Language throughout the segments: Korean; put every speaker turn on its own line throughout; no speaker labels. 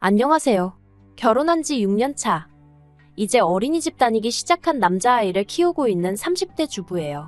안녕하세요. 결혼한 지 6년 차. 이제 어린이집 다니기 시작한 남자아이를 키우고 있는 30대 주부예요.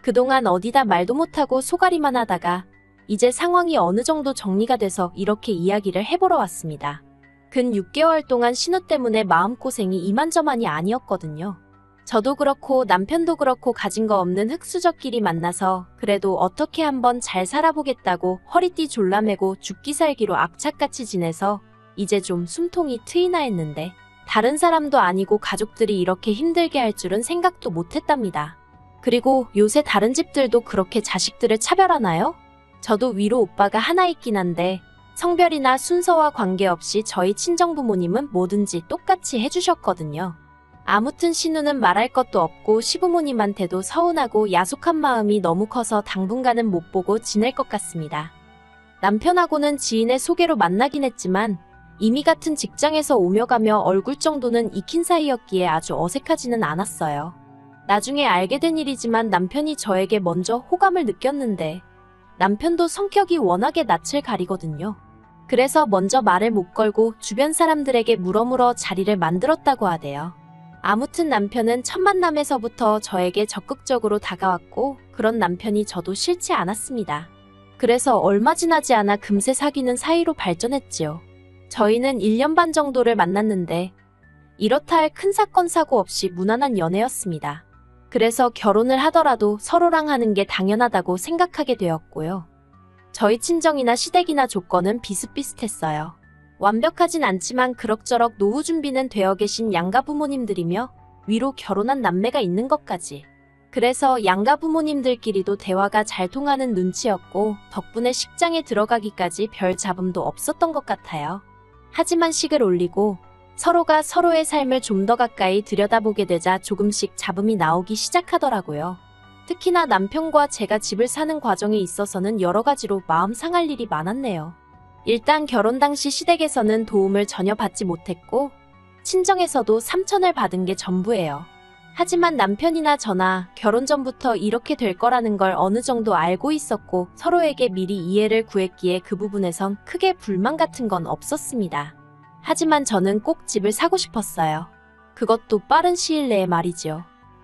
그동안 어디다 말도 못하고 소갈이만 하다가 이제 상황이 어느 정도 정리가 돼서 이렇게 이야기를 해보러 왔습니다. 근 6개월 동안 신우 때문에 마음고생이 이만저만이 아니었거든요. 저도 그렇고 남편도 그렇고 가진 거 없는 흙수저끼리 만나서 그래도 어떻게 한번 잘 살아보겠다고 허리띠 졸라매고 죽기 살기로 악착같이 지내서 이제 좀 숨통이 트이나 했는데 다른 사람도 아니고 가족들이 이렇게 힘들게 할 줄은 생각도 못했답니다. 그리고 요새 다른 집들도 그렇게 자식들을 차별하나요? 저도 위로 오빠가 하나 있긴 한데 성별이나 순서와 관계없이 저희 친정부모님은 뭐든지 똑같이 해주셨거든요. 아무튼 신우는 말할 것도 없고 시부모님한테도 서운하고 야속한 마음이 너무 커서 당분간은 못 보고 지낼 것 같습니다. 남편하고는 지인의 소개로 만나긴 했지만 이미 같은 직장에서 오며 가며 얼굴 정도는 익힌 사이였기에 아주 어색하지는 않았어요. 나중에 알게 된 일이지만 남편이 저에게 먼저 호감을 느꼈는데 남편도 성격이 워낙에 낯을 가리거든요. 그래서 먼저 말을 못 걸고 주변 사람들에게 물어물어 자리를 만들었다고 하대요. 아무튼 남편은 첫 만남에서부터 저에게 적극적으로 다가왔고 그런 남편이 저도 싫지 않았습니다. 그래서 얼마 지나지 않아 금세 사귀는 사이로 발전했지요. 저희는 1년 반 정도를 만났는데 이렇다 할 큰 사건 사고 없이 무난한 연애였습니다. 그래서 결혼을 하더라도 서로랑 하는 게 당연하다고 생각하게 되었고요. 저희 친정이나 시댁이나 조건은 비슷비슷했어요. 완벽하진 않지만 그럭저럭 노후 준비는 되어 계신 양가 부모님들이며 위로 결혼한 남매가 있는 것까지. 그래서 양가 부모님들끼리도 대화가 잘 통하는 눈치였고 덕분에 식장에 들어가기까지 별 잡음도 없었던 것 같아요. 하지만 식을 올리고 서로가 서로의 삶을 좀 더 가까이 들여다보게 되자 조금씩 잡음이 나오기 시작하더라고요. 특히나 남편과 제가 집을 사는 과정에 있어서는 여러 가지로 마음 상할 일이 많았네요. 일단 결혼 당시 시댁에서는 도움을 전혀 받지 못했고 친정에서도 삼천을 받은 게 전부예요. 하지만 남편이나 저나 결혼 전부터 이렇게 될 거라는 걸 어느 정도 알고 있었고 서로에게 미리 이해를 구했기에 그 부분에선 크게 불만 같은 건 없었습니다. 하지만 저는 꼭 집을 사고 싶었어요. 그것도 빠른 시일 내에 말이지요.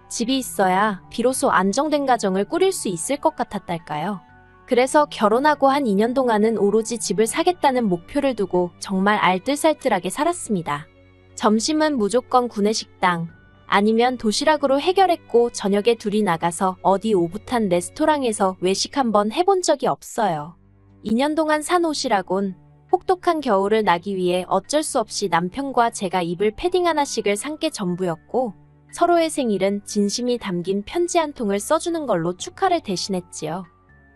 집이 있어야 비로소 안정된 가정을 꾸릴 수 있을 것 같았달까요. 그래서 결혼하고 한 2년 동안은 오로지 집을 사겠다는 목표를 두고 정말 알뜰살뜰하게 살았습니다. 점심은 무조건 구내식당, 아니면 도시락으로 해결했고 저녁에 둘이 나가서 어디 오붓한 레스토랑에서 외식 한번 해본 적이 없어요. 2년 동안 산 옷이라곤 혹독한 겨울을 나기 위해 어쩔 수 없이 남편과 제가 입을 패딩 하나씩을 산 게 전부였고 서로의 생일은 진심이 담긴 편지 한 통을 써주는 걸로 축하를 대신했지요.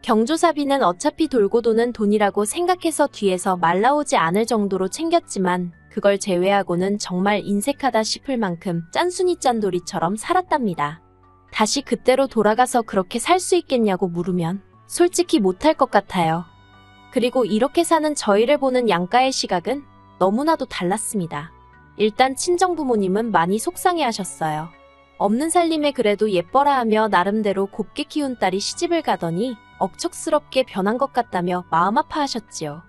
경조사비는 어차피 돌고 도는 돈이라고 생각해서 뒤에서 말 나오지 않을 정도로 챙겼지만 그걸 제외하고는 정말 인색하다 싶을 만큼 짠순이 짠돌이처럼 살았답니다. 다시 그때로 돌아가서 그렇게 살 수 있겠냐고 물으면 솔직히 못할 것 같아요. 그리고 이렇게 사는 저희를 보는 양가의 시각은 너무나도 달랐습니다. 일단 친정부모님은 많이 속상해하셨어요. 없는 살림에 그래도 예뻐라 하며 나름대로 곱게 키운 딸이 시집을 가더니 억척스럽게 변한 것 같다며 마음 아파하셨지요.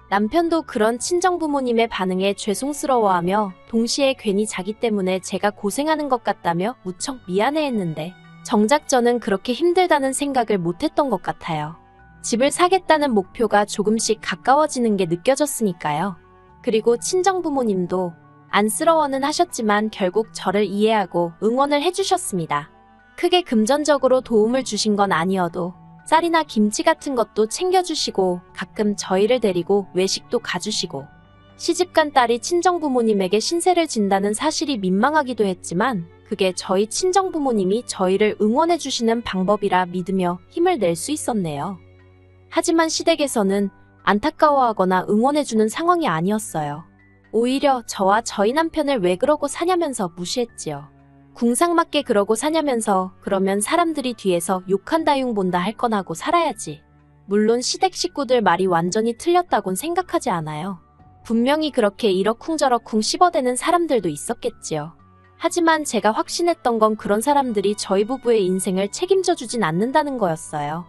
남편도 그런 친정부모님의 반응에 죄송스러워하며 동시에 괜히 자기 때문에 제가 고생하는 것 같다며 무척 미안해했는데 정작 저는 그렇게 힘들다는 생각을 못했던 것 같아요. 집을 사겠다는 목표가 조금씩 가까워지는 게 느껴졌으니까요. 그리고 친정부모님도 안쓰러워는 하셨지만 결국 저를 이해하고 응원을 해주셨습니다. 크게 금전적으로 도움을 주신 건 아니어도 쌀이나 김치 같은 것도 챙겨주시고 가끔 저희를 데리고 외식도 가주시고 시집간 딸이 친정부모님에게 신세를 진다는 사실이 민망하기도 했지만 그게 저희 친정부모님이 저희를 응원해주시는 방법이라 믿으며 힘을 낼 수 있었네요. 하지만 시댁에서는 안타까워하거나 응원해주는 상황이 아니었어요. 오히려 저와 저희 남편을 왜 그러고 사냐면서 무시했지요. 궁상맞게 그러고 사냐면서 그러면 사람들이 뒤에서 욕한다 흉본다 할 건 하고 살아야지. 물론 시댁 식구들 말이 완전히 틀렸다곤 생각하지 않아요. 분명히 그렇게 이러쿵저러쿵 씹어대는 사람들도 있었겠지요. 하지만 제가 확신했던 건 그런 사람들이 저희 부부의 인생을 책임져 주진 않는다는 거였어요.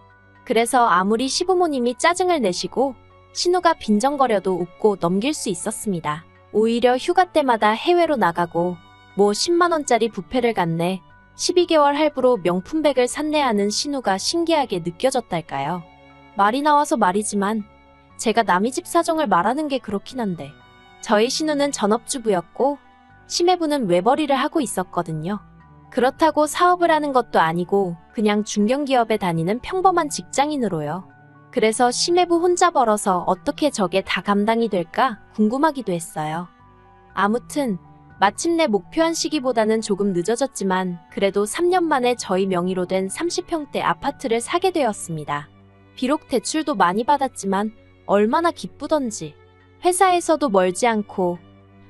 그래서 아무리 시부모님이 짜증을 내시고 신우가 빈정거려도 웃고 넘길 수 있었습니다. 오히려 휴가 때마다 해외로 나가고 뭐 10만 원짜리 뷔페를 갔네, 12개월 할부로 명품백을 샀네 하는 신우가 신기하게 느껴졌달까요. 말이 나와서 말이지만 제가 남의 집 사정을 말하는 게 그렇긴 한데 저희 신우는 전업주부였고 심해부는 외벌이를 하고 있었거든요. 그렇다고 사업을 하는 것도 아니고 그냥 중견기업에 다니는 평범한 직장인으로요. 그래서 심해부 혼자 벌어서 어떻게 저게 다 감당이 될까 궁금하기도 했어요. 아무튼 마침내 목표한 시기보다는 조금 늦어졌지만 그래도 3년 만에 저희 명의로 된 30평대 아파트를 사게 되었습니다. 비록 대출도 많이 받았지만 얼마나 기쁘던지. 회사에서도 멀지 않고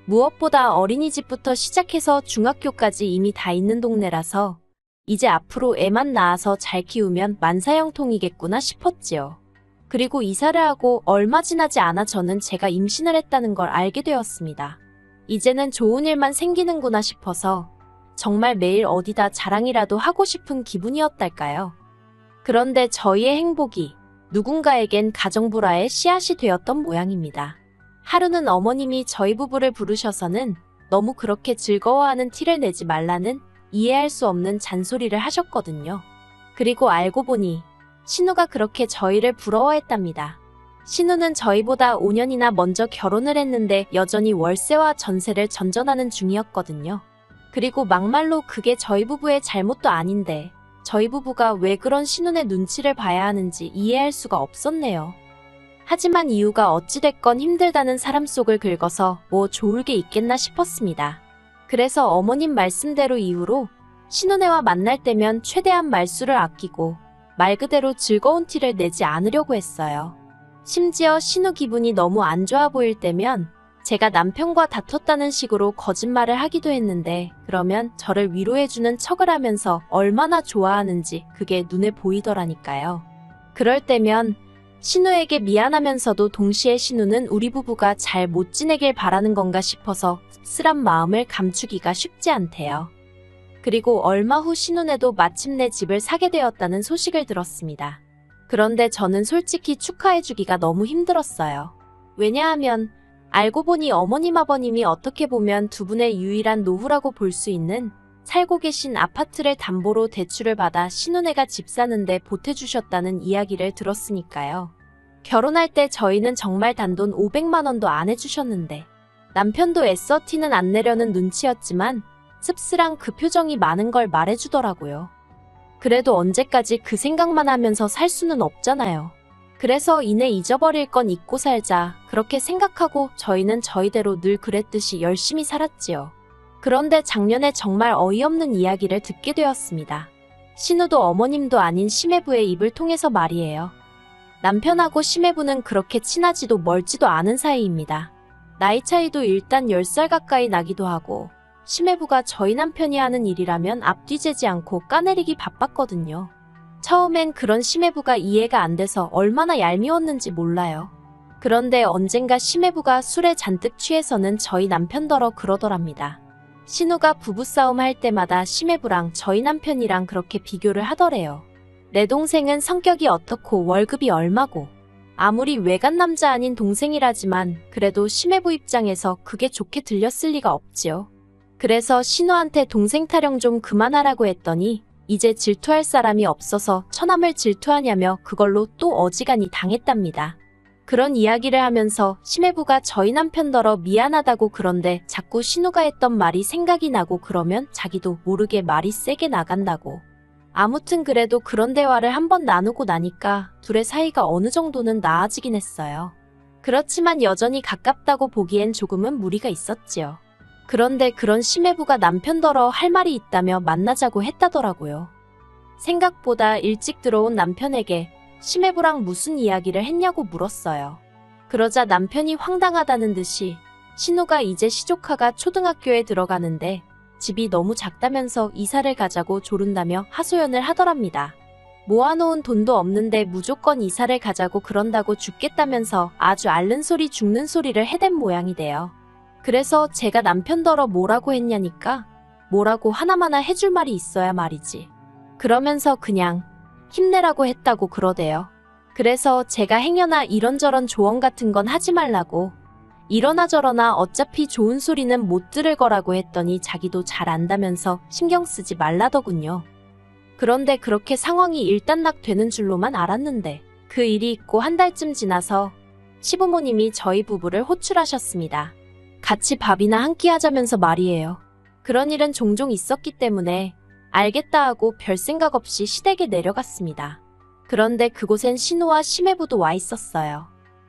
무엇보다 어린이집부터 시작해서 중학교까지 이미 다 있는 동네라서 이제 앞으로 애만 낳아서 잘 키우면 만사형통이겠구나 싶었지요. 그리고 이사를 하고 얼마 지나지 않아 저는 제가 임신을 했다는 걸 알게 되었습니다. 이제는 좋은 일만 생기는구나 싶어서 정말 매일 어디다 자랑이라도 하고 싶은 기분이었달까요. 그런데 저희의 행복이 누군가에겐 가정불화의 씨앗이 되었던 모양입니다. 하루는 어머님이 저희 부부를 부르셔서는 너무 그렇게 즐거워하는 티를 내지 말라는 이해할 수 없는 잔소리를 하셨거든요. 그리고 알고 보니 신우가 그렇게 저희를 부러워했답니다. 신우는 저희보다 5년이나 먼저 결혼을 했는데 여전히 월세와 전세를 전전하는 중이었거든요. 그리고 막말로 그게 저희 부부의 잘못도 아닌데 저희 부부가 왜 그런 신우의 눈치를 봐야 하는지 이해할 수가 없었네요. 하지만 이유가 어찌됐건 힘들다는 사람 속을 긁어서 뭐 좋을 게 있겠나 싶었습니다. 그래서 어머님 말씀대로 이후로 신우네와 만날 때면 최대한 말수를 아끼고 말 그대로 즐거운 티를 내지 않으려고 했어요. 심지어 신우 기분이 너무 안 좋아 보일 때면 제가 남편과 다퉜다는 식으로 거짓말을 하기도 했는데 그러면 저를 위로해주는 척을 하면서 얼마나 좋아하는지 그게 눈에 보이더라니까요. 그럴 때면 신우에게 미안하면서도 동시에 신우는 우리 부부가 잘 못 지내길 바라는 건가 싶어서 씁쓸한 마음을 감추기가 쉽지 않대요. 그리고 얼마 후 신우네도 마침내 집을 사게 되었다는 소식을 들었습니다. 그런데 저는 솔직히 축하해주기가 너무 힘들었어요. 왜냐하면 알고 보니 어머님 아버님이 어떻게 보면 두 분의 유일한 노후라고 볼 수 있는 살고 계신 아파트를 담보로 대출을 받아 신우네가 집 사는데 보태주셨다는 이야기를 들었으니까요. 결혼할 때 저희는 정말 단돈 500만 원도 안 해주셨는데 남편도 애써 티는 안 내려는 눈치였지만 씁쓸한 그 표정이 많은 걸 말해주더라고요. 그래도 언제까지 그 생각만 하면서 살 수는 없잖아요. 그래서 이내 잊어버릴 건 잊고 살자 그렇게 생각하고 저희는 저희대로 늘 그랬듯이 열심히 살았지요. 그런데 작년에 정말 어이없는 이야기를 듣게 되었습니다. 신우도 어머님도 아닌 심해부의 입을 통해서 말이에요. 남편하고 심해부는 그렇게 친하지도 멀지도 않은 사이입니다. 나이 차이도 일단 10살 가까이 나기도 하고 심해부가 저희 남편이 하는 일이라면 앞뒤 재지 않고 까내리기 바빴거든요. 처음엔 그런 심해부가 이해가 안 돼서 얼마나 얄미웠는지 몰라요. 그런데 언젠가 심해부가 술에 잔뜩 취해서는 저희 남편더러 그러더랍니다. 신우가 부부싸움 할 때마다 심해부랑 저희 남편이랑 그렇게 비교를 하더래요. 내 동생은 성격이 어떻고 월급이 얼마고 아무리 외간 남자 아닌 동생이라지만 그래도 심해부 입장에서 그게 좋게 들렸을 리가 없지요. 그래서 신우한테 동생 타령 좀 그만하라고 했더니 이제 질투할 사람이 없어서 처남을 질투하냐며 그걸로 또 어지간히 당했답니다. 그런 이야기를 하면서 심해부가 저희 남편더러 미안하다고 그런데 자꾸 신우가 했던 말이 생각이 나고 그러면 자기도 모르게 말이 세게 나간다고. 아무튼 그래도 그런 대화를 한번 나누고 나니까 둘의 사이가 어느 정도는 나아지긴 했어요. 그렇지만 여전히 가깝다고 보기엔 조금은 무리가 있었지요. 그런데 그런 심해부가 남편더러 할 말이 있다며 만나자고 했다더라고요. 생각보다 일찍 들어온 남편에게 심해부랑 무슨 이야기를 했냐고 물었어요. 그러자 남편이 황당하다는 듯이 신우가 이제 시조카가 초등학교에 들어가는데 집이 너무 작다면서 이사를 가자고 조른다며 하소연을 하더랍니다. 모아놓은 돈도 없는데 무조건 이사를 가자고 그런다고 죽겠다면서 아주 앓는 소리 죽는 소리를 해댄 모양이래요. 그래서 제가 남편더러 뭐라고 했냐니까 뭐라고 하나마나 해줄 말이 있어야 말이지. 그러면서 그냥 힘내라고 했다고 그러대요. 그래서 제가 행여나 이런저런 조언 같은 건 하지 말라고 이러나 저러나 어차피 좋은 소리는 못 들을 거라고 했더니 자기도 잘 안다면서 신경 쓰지 말라더군요. 그런데 그렇게 상황이 일단락되는 줄로만 알았는데 그 일이 있고 한 달쯤 지나서 시부모님이 저희 부부를 호출하셨습니다. 같이 밥이나 한 끼 하자면서 말이에요. 그런 일은 종종 있었기 때문에 알겠다 하고 별 생각 없이 시댁에 내려갔습니다. 그런데 그곳엔 신우와 시매부도 와 있었어요.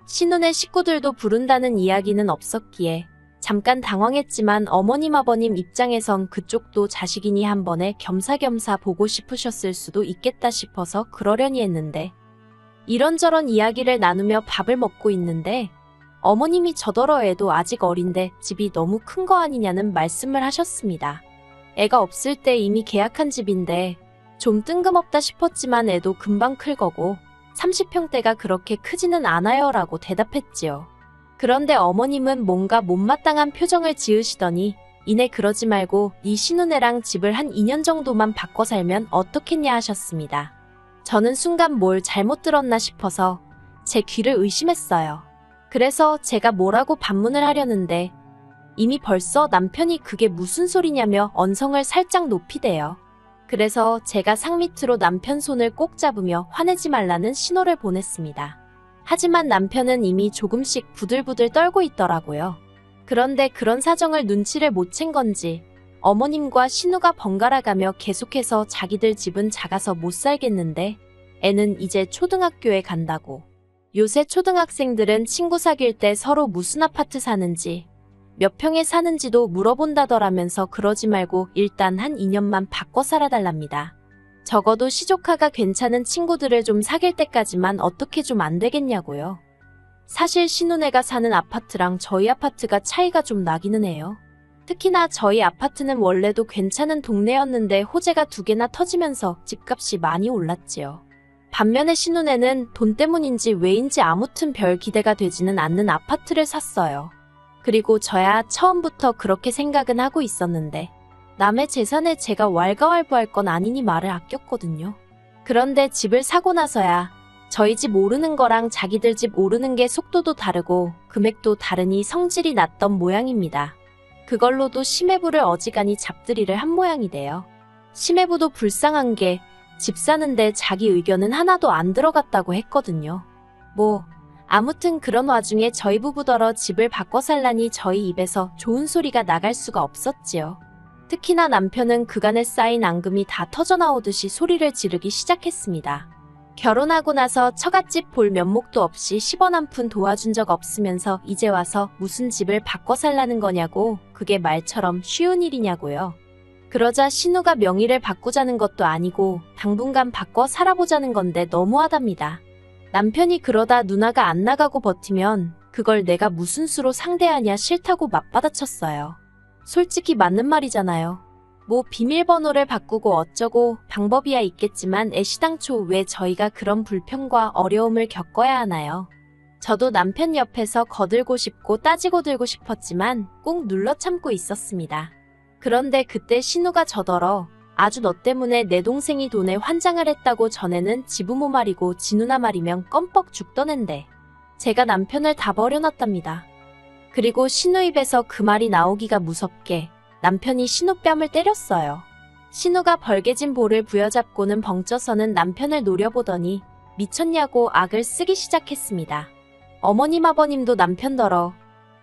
신우네 식구들도 부른다는 이야기는 없었기에 잠깐 당황했지만 어머님 아버님 입장에선 그쪽도 자식이니 한 번에 겸사겸사 보고 싶으셨을 수도 있겠다 싶어서 그러려니 했는데 이런저런 이야기를 나누며 밥을 먹고 있는데 어머님이 저더러 애도 아직 어린데 집이 너무 큰 거 아니냐는 말씀을 하셨습니다. 애가 없을 때 이미 계약한 집인데 좀 뜬금없다 싶었지만 애도 금방 클 거고 30평대가 그렇게 크지는 않아요 라고 대답했지요. 그런데 어머님은 뭔가 못마땅한 표정을 지으시더니 이내 그러지 말고 네 신우네랑 집을 한 2년 정도만 바꿔 살면 어떻겠냐 하셨습니다. 저는 순간 뭘 잘못 들었나 싶어서 제 귀를 의심했어요. 그래서 제가 뭐라고 반문을 하려는데 이미 벌써 남편이 그게 무슨 소리냐며 언성을 살짝 높이대요. 그래서 제가 상밑으로 남편 손을 꼭 잡으며 화내지 말라는 신호를 보냈습니다. 하지만 남편은 이미 조금씩 부들부들 떨고 있더라고요. 그런데 그런 사정을 눈치를 못 챈 건지 어머님과 신우가 번갈아가며 계속해서 자기들 집은 작아서 못 살겠는데 애는 이제 초등학교에 간다고. 요새 초등학생들은 친구 사귈 때 서로 무슨 아파트 사는지 몇 평에 사는지도 물어본다더라면서 그러지 말고 일단 한 2년만 바꿔 살아달랍니다. 적어도 시조카가 괜찮은 친구들을 좀 사귈 때까지만 어떻게 좀 안 되겠냐고요. 사실 신우네가 사는 아파트랑 저희 아파트가 차이가 좀 나기는 해요. 특히나 저희 아파트는 원래도 괜찮은 동네였는데 호재가 2개나 터지면서 집값이 많이 올랐지요. 반면에 신우네는 돈 때문인지 왜인지 아무튼 별 기대가 되지는 않는 아파트를 샀어요. 그리고 저야 처음부터 그렇게 생각은 하고 있었는데 남의 재산에 제가 왈가왈부할 건 아니니 말을 아꼈거든요. 그런데 집을 사고 나서야 저희 집 오르는 거랑 자기들 집 오르는 게 속도도 다르고 금액도 다르니 성질이 났던 모양입니다. 그걸로도 시매부를 어지간히 잡들이를 한 모양이 돼요. 시매부도 불쌍한 게 집 사는데 자기 의견은 하나도 안 들어갔다고 했거든요. 아무튼 그런 와중에 저희 부부더러 집을 바꿔 살라니 저희 입에서 좋은 소리가 나갈 수가 없었지요. 특히나 남편은 그간에 쌓인 앙금이 다 터져나오듯이 소리를 지르기 시작했습니다. 결혼하고 나서 처갓집 볼 면목도 없이 10원 한 푼 도와준 적 없으면서 이제 와서 무슨 집을 바꿔 살라는 거냐고, 그게 말처럼 쉬운 일이냐고요. 그러자 신우가 명의를 바꾸자는 것도 아니고 당분간 바꿔 살아보자는 건데 너무하답니다. 남편이 그러다 누나가 안 나가고 버티면 그걸 내가 무슨 수로 상대하냐 싫다고 맞받아쳤어요. 솔직히 맞는 말이잖아요. 비밀번호를 바꾸고 어쩌고 방법이야 있겠지만 애시당초 왜 저희가 그런 불편과 어려움을 겪어야 하나요? 저도 남편 옆에서 거들고 싶고 따지고 들고 싶었지만 꾹 눌러 참고 있었습니다. 그런데 그때 신우가 저더러 아주 너 때문에 내 동생이 돈에 환장을 했다고 전에는 지부모 말이고 지누나 말이면 껌뻑 죽던 앤데 제가 남편을 다 버려놨답니다. 그리고 신우 입에서 그 말이 나오기가 무섭게 남편이 신우 뺨을 때렸어요. 신우가 벌개진 볼을 부여잡고는 벙쪄서는 남편을 노려보더니 미쳤냐고 악을 쓰기 시작했습니다. 어머님 아버님도 남편더러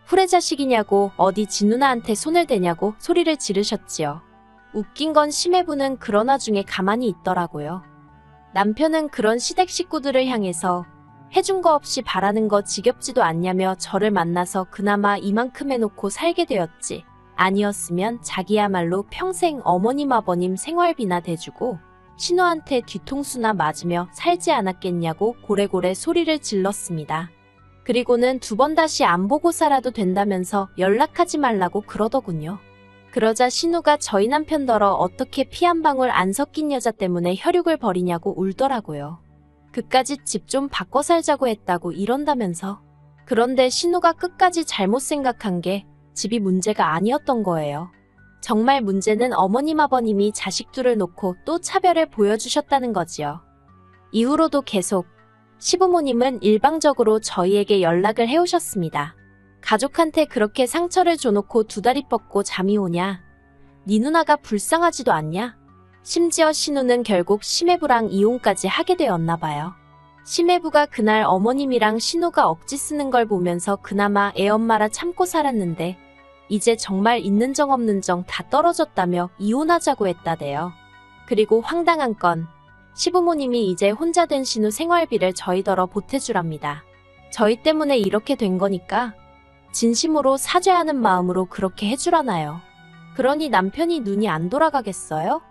후레자식이냐고 어디 지누나한테 손을 대냐고 소리를 지르셨지요. 웃긴 건 시매부는 그런 와중에 가만히 있더라고요. 남편은 그런 시댁 식구들을 향해서 해준 거 없이 바라는 거 지겹지도 않냐며 저를 만나서 그나마 이만큼 해놓고 살게 되었지. 아니었으면 자기야말로 평생 어머님 아버님 생활비나 대주고 신우한테 뒤통수나 맞으며 살지 않았겠냐고 고래고래 소리를 질렀습니다. 그리고는 2번 다시 안 보고 살아도 된다면서 연락하지 말라고 그러더군요. 그러자 신우가 저희 남편더러 어떻게 피 한 방울 안 섞인 여자 때문에 혈육을 벌이냐고 울더라고요. 그까짓 집 좀 바꿔 살자고 했다고 이런다면서. 그런데 신우가 끝까지 잘못 생각한 게 집이 문제가 아니었던 거예요. 정말 문제는 어머님 아버님이 자식 둘을 놓고 또 차별을 보여주셨다는 거지요. 이후로도 계속 시부모님은 일방적으로 저희에게 연락을 해오셨습니다. 가족한테 그렇게 상처를 줘놓고 두 다리 뻗고 잠이 오냐? 네 누나가 불쌍하지도 않냐? 심지어 신우는 결국 심해부랑 이혼까지 하게 되었나 봐요. 심해부가 그날 어머님이랑 신우가 억지 쓰는 걸 보면서 그나마 애엄마라 참고 살았는데 이제 정말 있는 정 없는 정 다 떨어졌다며 이혼하자고 했다대요. 그리고 황당한 건 시부모님이 이제 혼자 된 신우 생활비를 저희더러 보태주랍니다. 저희 때문에 이렇게 된 거니까 진심으로 사죄하는 마음으로 그렇게 해주라나요. 그러니 남편이 눈이 안 돌아가겠어요?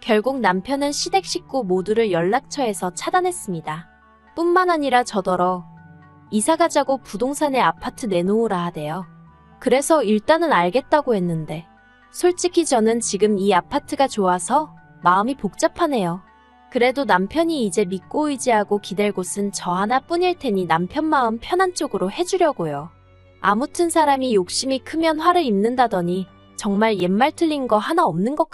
결국 남편은 시댁 식구 모두를 연락처에서 차단했습니다. 뿐만 아니라 저더러 이사가자고 부동산에 아파트 내놓으라 하대요. 그래서 일단은 알겠다고 했는데 솔직히 저는 지금 이 아파트가 좋아서 마음이 복잡하네요. 그래도 남편이 이제 믿고 의지하고 기댈 곳은 저 하나뿐일 테니 남편 마음 편한 쪽으로 해주려고요. 아무튼 사람이 욕심이 크면 화를 입는다더니 정말 옛말 틀린 거 하나 없는 것 같아요.